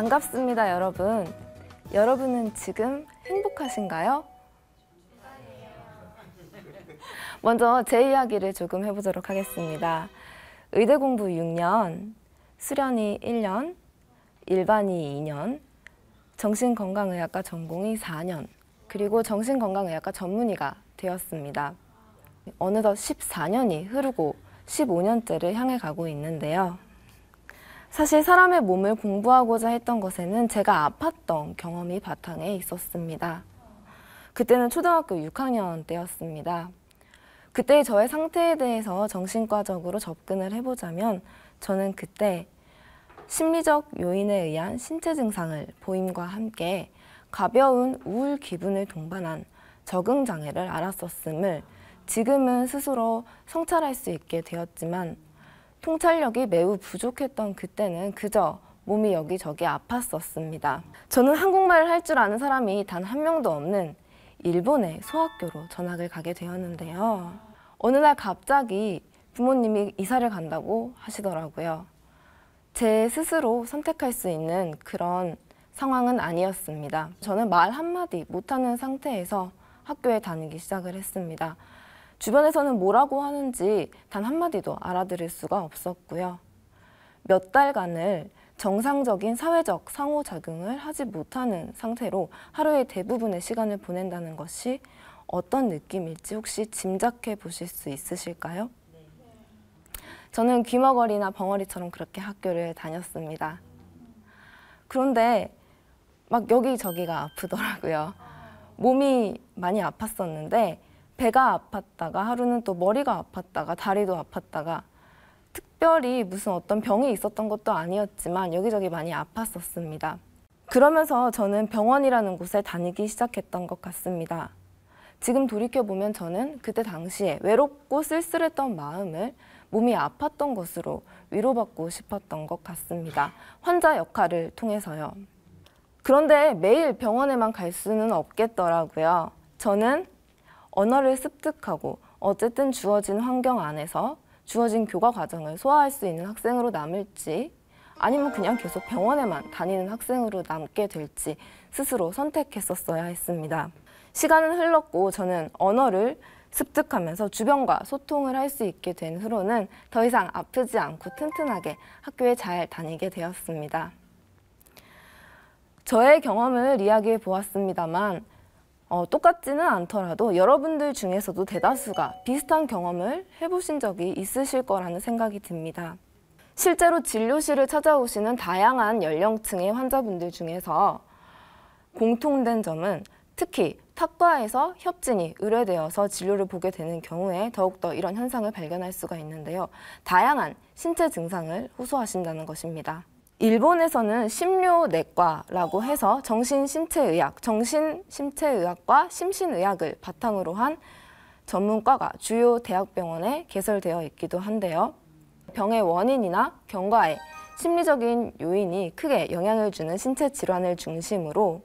반갑습니다, 여러분. 여러분은 지금 행복하신가요? 먼저 제 이야기를 조금 해보도록 하겠습니다. 의대 공부 6년, 수련이 1년, 일반이 2년, 정신건강의학과 전공이 4년, 그리고 정신건강의학과 전문의가 되었습니다. 어느덧 14년이 흐르고 15년째를 향해 가고 있는데요. 사실 사람의 몸을 공부하고자 했던 것에는 제가 아팠던 경험이 바탕에 있었습니다. 그때는 초등학교 6학년 때였습니다. 그때의 저의 상태에 대해서 정신과적으로 접근을 해보자면 저는 그때 심리적 요인에 의한 신체 증상을 보임과 함께 가벼운 우울 기분을 동반한 적응장애를 앓았었음을 지금은 스스로 성찰할 수 있게 되었지만 통찰력이 매우 부족했던 그때는 그저 몸이 여기저기 아팠었습니다. 저는 한국말을 할 줄 아는 사람이 단 한 명도 없는 일본의 소학교로 전학을 가게 되었는데요. 어느 날 갑자기 부모님이 이사를 간다고 하시더라고요. 제 스스로 선택할 수 있는 그런 상황은 아니었습니다. 저는 말 한마디 못하는 상태에서 학교에 다니기 시작을 했습니다. 주변에서는 뭐라고 하는지 단 한마디도 알아들을 수가 없었고요. 몇 달간을 정상적인 사회적 상호작용을 하지 못하는 상태로 하루의 대부분의 시간을 보낸다는 것이 어떤 느낌일지 혹시 짐작해 보실 수 있으실까요? 저는 귀머거리나 벙어리처럼 그렇게 학교를 다녔습니다. 그런데 막 여기저기가 아프더라고요. 몸이 많이 아팠었는데 배가 아팠다가 하루는 또 머리가 아팠다가 다리도 아팠다가 특별히 무슨 어떤 병이 있었던 것도 아니었지만 여기저기 많이 아팠었습니다. 그러면서 저는 병원이라는 곳에 다니기 시작했던 것 같습니다. 지금 돌이켜보면 저는 그때 당시에 외롭고 쓸쓸했던 마음을 몸이 아팠던 것으로 위로받고 싶었던 것 같습니다. 환자 역할을 통해서요. 그런데 매일 병원에만 갈 수는 없겠더라고요. 저는 언어를 습득하고 어쨌든 주어진 환경 안에서 주어진 교과 과정을 소화할 수 있는 학생으로 남을지 아니면 그냥 계속 병원에만 다니는 학생으로 남게 될지 스스로 선택했었어야 했습니다. 시간은 흘렀고 저는 언어를 습득하면서 주변과 소통을 할 수 있게 된 후로는 더 이상 아프지 않고 튼튼하게 학교에 잘 다니게 되었습니다. 저의 경험을 이야기해 보았습니다만 똑같지는 않더라도 여러분들 중에서도 대다수가 비슷한 경험을 해보신 적이 있으실 거라는 생각이 듭니다. 실제로 진료실을 찾아오시는 다양한 연령층의 환자분들 중에서 공통된 점은 특히 탁과에서 협진이 의뢰되어서 진료를 보게 되는 경우에 더욱더 이런 현상을 발견할 수가 있는데요. 다양한 신체 증상을 호소하신다는 것입니다. 일본에서는 심료내과라고 해서 정신신체의학, 정신신체의학과 심신의학을 바탕으로 한 전문과가 주요 대학병원에 개설되어 있기도 한데요. 병의 원인이나 경과에 심리적인 요인이 크게 영향을 주는 신체 질환을 중심으로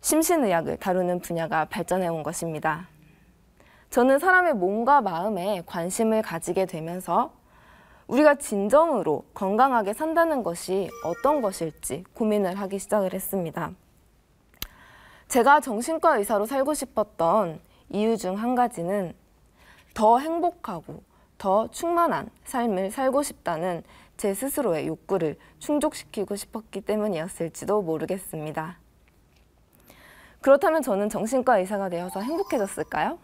심신의학을 다루는 분야가 발전해 온 것입니다. 저는 사람의 몸과 마음에 관심을 가지게 되면서 우리가 진정으로 건강하게 산다는 것이 어떤 것일지 고민을 하기 시작을 했습니다. 제가 정신과 의사로 살고 싶었던 이유 중 한 가지는 더 행복하고 더 충만한 삶을 살고 싶다는 제 스스로의 욕구를 충족시키고 싶었기 때문이었을지도 모르겠습니다. 그렇다면 저는 정신과 의사가 되어서 행복해졌을까요?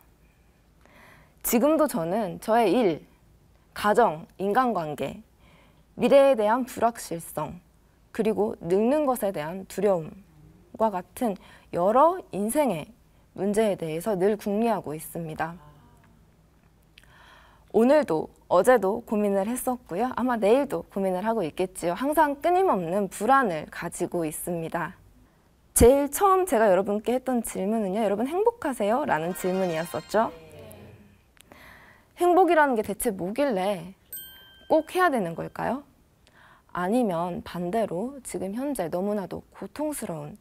지금도 저는 저의 일, 가정, 인간관계, 미래에 대한 불확실성, 그리고 늙는 것에 대한 두려움과 같은 여러 인생의 문제에 대해서 늘 궁리하고 있습니다. 오늘도 어제도 고민을 했었고요. 아마 내일도 고민을 하고 있겠지요. 항상 끊임없는 불안을 가지고 있습니다. 제일 처음 제가 여러분께 했던 질문은요. 여러분 행복하세요? 라는 질문이었었죠. 행복이라는 게 대체 뭐길래 꼭 해야 되는 걸까요? 아니면 반대로 지금 현재 너무나도 고통스러운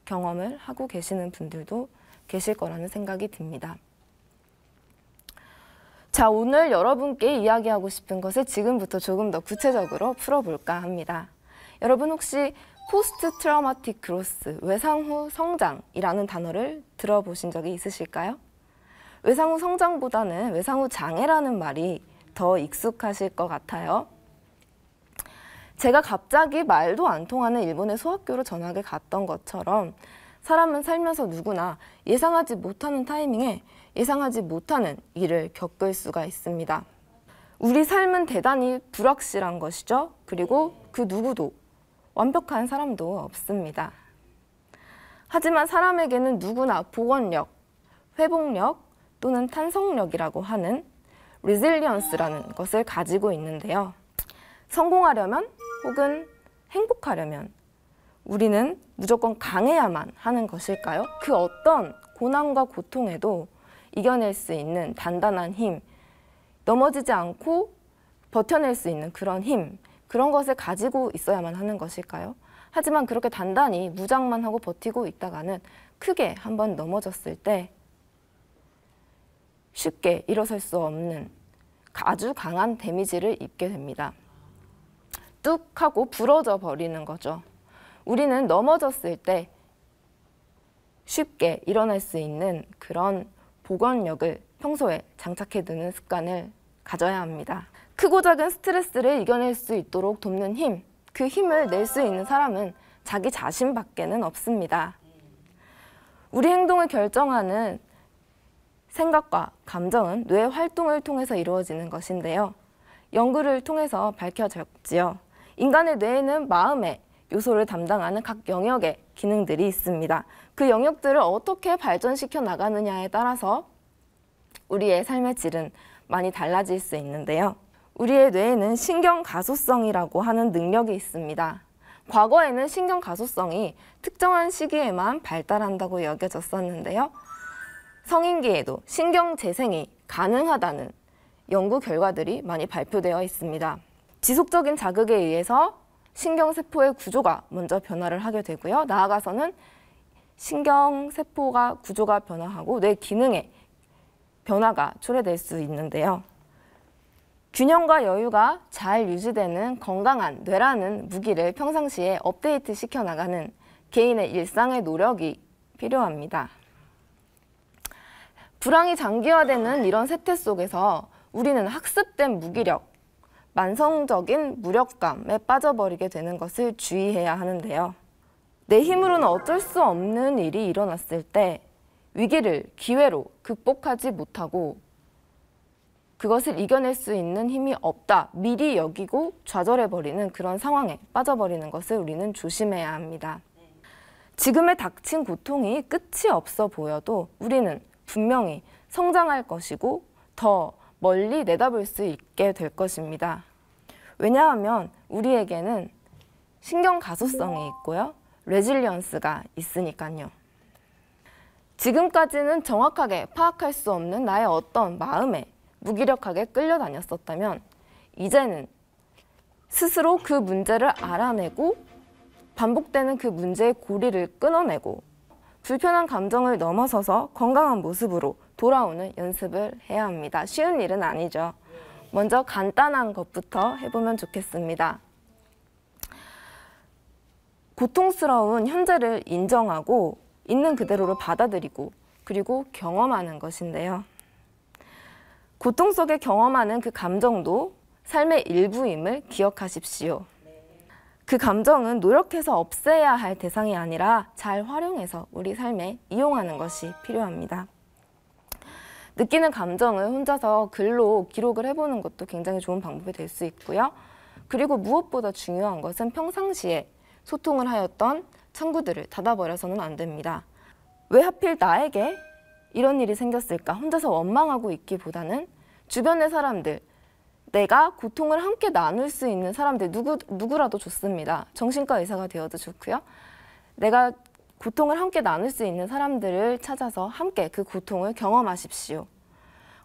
경험을 하고 계시는 분들도 계실 거라는 생각이 듭니다. 자, 오늘 여러분께 이야기하고 싶은 것을 지금부터 조금 더 구체적으로 풀어볼까 합니다. 여러분 혹시 포스트 트라우마틱 그로스, 외상 후 성장이라는 단어를 들어보신 적이 있으실까요? 외상 후 성장보다는 외상 후 장애라는 말이 더 익숙하실 것 같아요. 제가 갑자기 말도 안 통하는 일본의 소학교로 전학을 갔던 것처럼 사람은 살면서 누구나 예상하지 못하는 타이밍에 예상하지 못하는 일을 겪을 수가 있습니다. 우리 삶은 대단히 불확실한 것이죠. 그리고 그 누구도 완벽한 사람도 없습니다. 하지만 사람에게는 누구나 복원력, 회복력 또는 탄성력이라고 하는 resilience라는 것을 가지고 있는데요. 성공하려면 혹은 행복하려면 우리는 무조건 강해야만 하는 것일까요? 그 어떤 고난과 고통에도 이겨낼 수 있는 단단한 힘, 넘어지지 않고 버텨낼 수 있는 그런 힘, 그런 것을 가지고 있어야만 하는 것일까요? 하지만 그렇게 단단히 무장만 하고 버티고 있다가는 크게 한번 넘어졌을 때 쉽게 일어설 수 없는 아주 강한 데미지를 입게 됩니다. 뚝 하고 부러져 버리는 거죠. 우리는 넘어졌을 때 쉽게 일어날 수 있는 그런 복원력을 평소에 장착해두는 습관을 가져야 합니다. 크고 작은 스트레스를 이겨낼 수 있도록 돕는 힘, 그 힘을 낼 수 있는 사람은 자기 자신밖에는 없습니다. 우리 행동을 결정하는 생각과 감정은 뇌 활동을 통해서 이루어지는 것인데요. 연구를 통해서 밝혀졌지요. 인간의 뇌에는 마음의 요소를 담당하는 각 영역의 기능들이 있습니다. 그 영역들을 어떻게 발전시켜 나가느냐에 따라서 우리의 삶의 질은 많이 달라질 수 있는데요. 우리의 뇌에는 신경가소성이라고 하는 능력이 있습니다. 과거에는 신경가소성이 특정한 시기에만 발달한다고 여겨졌었는데요. 성인기에도 신경재생이 가능하다는 연구 결과들이 많이 발표되어 있습니다. 지속적인 자극에 의해서 신경세포의 구조가 먼저 변화를 하게 되고요. 나아가서는 신경세포가 구조가 변화하고 뇌 기능에 변화가 초래될 수 있는데요. 균형과 여유가 잘 유지되는 건강한 뇌라는 무기를 평상시에 업데이트 시켜 나가는 개인의 일상의 노력이 필요합니다. 불황이 장기화되는 이런 세태 속에서 우리는 학습된 무기력, 만성적인 무력감에 빠져버리게 되는 것을 주의해야 하는데요. 내 힘으로는 어쩔 수 없는 일이 일어났을 때 위기를 기회로 극복하지 못하고 그것을 이겨낼 수 있는 힘이 없다, 미리 여기고 좌절해버리는 그런 상황에 빠져버리는 것을 우리는 조심해야 합니다. 지금에 닥친 고통이 끝이 없어 보여도 우리는 분명히 성장할 것이고 더 멀리 내다볼 수 있게 될 것입니다. 왜냐하면 우리에게는 신경가소성이 있고요. 레질리언스가 있으니까요. 지금까지는 정확하게 파악할 수 없는 나의 어떤 마음에 무기력하게 끌려다녔었다면 이제는 스스로 그 문제를 알아내고 반복되는 그 문제의 고리를 끊어내고 불편한 감정을 넘어서서 건강한 모습으로 돌아오는 연습을 해야 합니다. 쉬운 일은 아니죠. 먼저 간단한 것부터 해보면 좋겠습니다. 고통스러운 현재를 인정하고 있는 그대로를 받아들이고 그리고 경험하는 것인데요. 고통 속에 경험하는 그 감정도 삶의 일부임을 기억하십시오. 그 감정은 노력해서 없애야 할 대상이 아니라 잘 활용해서 우리 삶에 이용하는 것이 필요합니다. 느끼는 감정을 혼자서 글로 기록을 해보는 것도 굉장히 좋은 방법이 될 수 있고요. 그리고 무엇보다 중요한 것은 평상시에 소통을 하였던 창구들을 닫아버려서는 안 됩니다. 왜 하필 나에게 이런 일이 생겼을까? 혼자서 원망하고 있기보다는 주변의 사람들, 내가 고통을 함께 나눌 수 있는 사람들, 누구라도 좋습니다. 정신과 의사가 되어도 좋고요. 내가 고통을 함께 나눌 수 있는 사람들을 찾아서 함께 그 고통을 경험하십시오.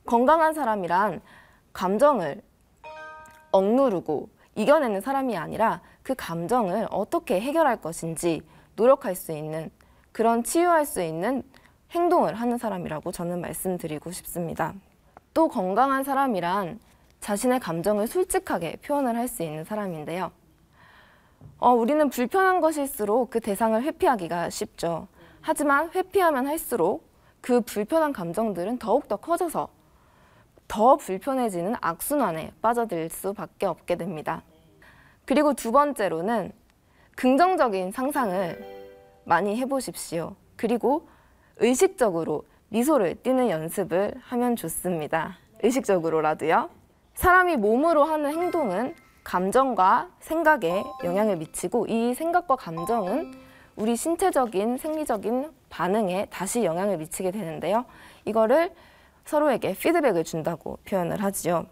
건강한 사람이란 감정을 억누르고 이겨내는 사람이 아니라 그 감정을 어떻게 해결할 것인지 노력할 수 있는, 그런 치유할 수 있는 행동을 하는 사람이라고 저는 말씀드리고 싶습니다. 또 건강한 사람이란 자신의 감정을 솔직하게 표현을 할 수 있는 사람인데요. 우리는 불편한 것일수록 그 대상을 회피하기가 쉽죠. 하지만 회피하면 할수록 그 불편한 감정들은 더욱더 커져서 더 불편해지는 악순환에 빠져들 수밖에 없게 됩니다. 그리고 두 번째로는 긍정적인 상상을 많이 해보십시오. 그리고 의식적으로 미소를 띠는 연습을 하면 좋습니다. 의식적으로라도요. 사람이 몸으로 하는 행동은 감정과 생각에 영향을 미치고 이 생각과 감정은 우리 신체적인 생리적인 반응에 다시 영향을 미치게 되는데요. 이거를 서로에게 피드백을 준다고 표현을 하지요.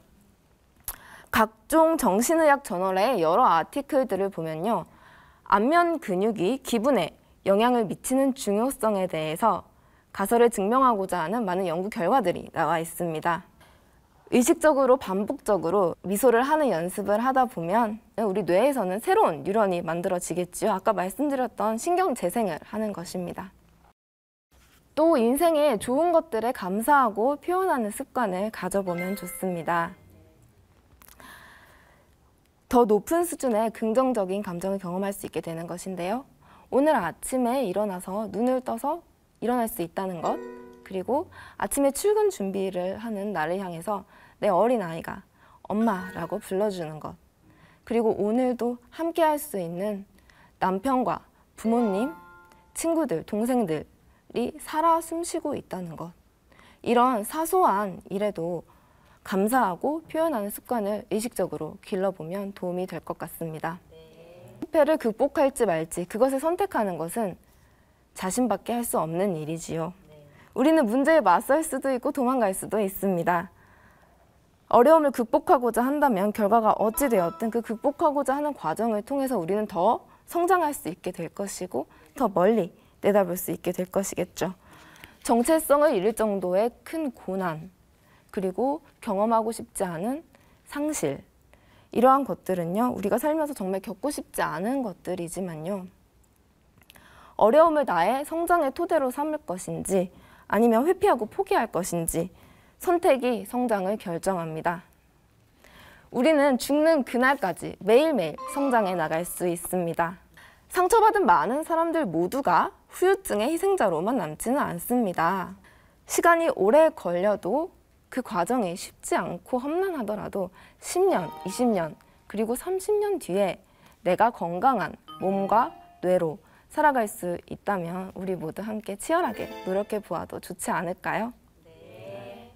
각종 정신의학 저널의 여러 아티클들을 보면요. 안면 근육이 기분에 영향을 미치는 중요성에 대해서 가설을 증명하고자 하는 많은 연구 결과들이 나와 있습니다. 의식적으로 반복적으로 미소를 하는 연습을 하다 보면 우리 뇌에서는 새로운 뉴런이 만들어지겠지요. 아까 말씀드렸던 신경 재생을 하는 것입니다. 또 인생에 좋은 것들에 감사하고 표현하는 습관을 가져보면 좋습니다. 더 높은 수준의 긍정적인 감정을 경험할 수 있게 되는 것인데요. 오늘 아침에 일어나서 눈을 떠서 일어날 수 있다는 것, 그리고 아침에 출근 준비를 하는 나를 향해서 내 어린아이가 엄마라고 불러주는 것, 그리고 오늘도 함께 할 수 있는 남편과 부모님, 친구들, 동생들이 살아 숨쉬고 있다는 것, 이런 사소한 일에도 감사하고 표현하는 습관을 의식적으로 길러보면 도움이 될 것 같습니다. 실패를 극복할지 말지 그것을 선택하는 것은 자신밖에 할 수 없는 일이지요. 우리는 문제에 맞설 수도 있고 도망갈 수도 있습니다. 어려움을 극복하고자 한다면 결과가 어찌되었든 그 극복하고자 하는 과정을 통해서 우리는 더 성장할 수 있게 될 것이고 더 멀리 내다볼 수 있게 될 것이겠죠. 정체성을 잃을 정도의 큰 고난, 그리고 경험하고 싶지 않은 상실, 이러한 것들은요, 우리가 살면서 정말 겪고 싶지 않은 것들이지만요, 어려움을 나의 성장의 토대로 삼을 것인지 아니면 회피하고 포기할 것인지 선택이 성장을 결정합니다. 우리는 죽는 그날까지 매일매일 성장해 나갈 수 있습니다. 상처받은 많은 사람들 모두가 후유증의 희생자로만 남지는 않습니다. 시간이 오래 걸려도 그 과정이 쉽지 않고 험난하더라도 10년, 20년, 그리고 30년 뒤에 내가 건강한 몸과 뇌로 살아갈 수 있다면 우리 모두 함께 치열하게 노력해 보아도 좋지 않을까요? 네.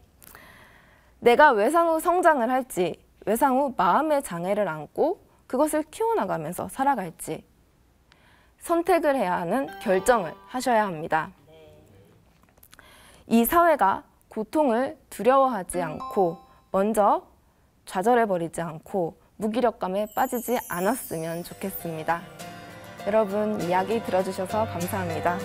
내가 외상 후 성장을 할지, 외상 후 마음의 장애를 안고 그것을 키워나가면서 살아갈지 선택을 해야 하는 결정을 하셔야 합니다. 이 사회가 고통을 두려워하지 않고 먼저 좌절해버리지 않고 무기력감에 빠지지 않았으면 좋겠습니다. 여러분 이야기 들어주셔서 감사합니다.